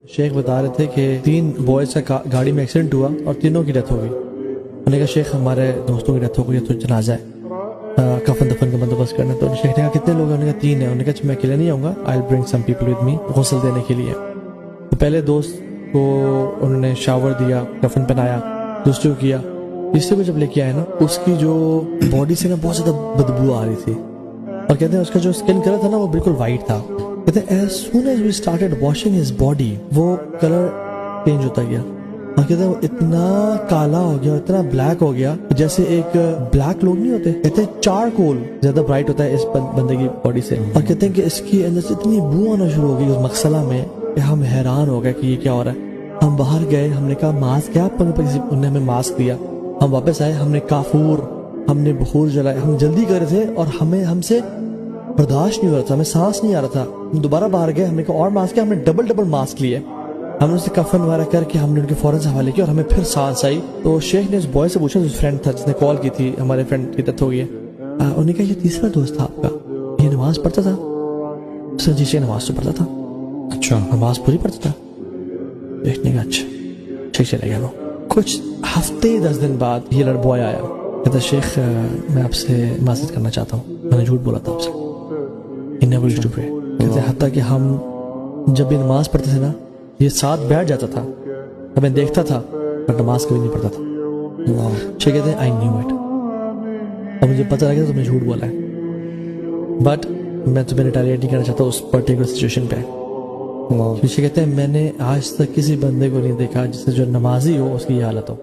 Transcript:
شیخ بتا رہے تھے کہ 3 بوائز کا گاڑی میں ایکسیڈنٹ ہوا اور تینوں کی ڈیتھ ہو گئی. انہوں نے کہا شیخ ہمارے دوستوں کی ڈیتھ ہو گئی تو جنازہ ہے, کفن دفن کا بندوبست کرنا. تو شیخ نے کہا کتنے لوگ ہیں؟ انہوں نے کہا 3 ہیں. انہوں نے کہا میں اکیلے نہیں آؤں گا, آئی ول برنگ سم پیپل ود می غسل دینے کے لیے. تو پہلے دوست کو انہوں نے شاور دیا, کفن پہنایا, دوسرے کو کیا. تیسرے کو جب لے کے آئے نا, اس کی جو باڈی سے نا بہت زیادہ بدبو آ رہی تھی, اور کہتے ہیں اس کا جو اسکن کلر تھا نا وہ بالکل وائٹ تھا. کہتے ہیں as soon as we started washing his body وہ کلر چینج ہوتا گیا, اور کہتے ہیں وہ اتنا کالا ہو گیا, اتنا بلیک ہو گیا جیسے ایک بلیک لوگ نہیں ہوتے, کہتے ہیں چارکول زیادہ برائٹ ہوتا ہے اس بندے کی باڈی سے. اور کہتے ہیں کہ اس کی اندر سے اتنی بو آنا شروع ہو گئی اس مغسلہ میں کہ ہم حیران ہو گئے کہ یہ کیا ہو رہا ہے. ہم باہر گئے, ہم نے کہا ماسک کیا, انہوں نے ہمیں ماسک دیا. ہم واپس آئے, ہم نے کافور, ہم نے بخور جلائے, ہم جلدی کر رہے تھے اور ہم سے برداشت نہیں ہو رہا تھا, ہمیں سانس نہیں آ رہا تھا. ہم دوبارہ باہر گئے, ہم نے کہا اور ماسک کیا, ہم نے ڈبل ماسک لیے. ہم نے اسے کفن وغیرہ کر کے ہم نے ان کے فوراً سے حوالے کیا اور ہمیں پھر سانس آئی. تو شیخ نے اس بوائے سے پوچھا, جو فرینڈ تھا جس نے کال کی تھی, ہمارے فرینڈ کی ڈیتھ ہو گئی ہے, انہوں نے کہا یہ تیسرا دوست تھا آپ کا, یہ نماز پڑھتا تھا؟ سر جی, نماز تو پڑھتا تھا. اچھا, نماز پوری پڑھتا تھا؟ شیخ نے کہا اچھا, ٹھیک چلے گیا. وہ کچھ ہفتے 10 دن بعد یہ بوائے آیا, کہتا شیخ میں آپ سے معذرت کرنا چاہتا ہوں, میں نے جھوٹ بولا تھا آپ سے. کہتے حتیٰ کہ ہم جب بھی نماز پڑھتے تھے نا, یہ ساتھ بیٹھ جاتا تھا, ہمیں دیکھتا تھا پر نماز کبھی نہیں پڑھتا تھا. شیخ کہتے ہیں آئی نیو اٹ, اور مجھے پتہ لگا تم نے جھوٹ بولا ہے, بٹ میں تمہیں ریٹیلیٹ نہیں کرنا چاہتا اس پرٹیکولر سچویشن پہ. شیخ کہتے ہیں میں نے آج تک کسی بندے کو نہیں دیکھا جس سے جو نمازی ہو اس کی یہ حالت ہو.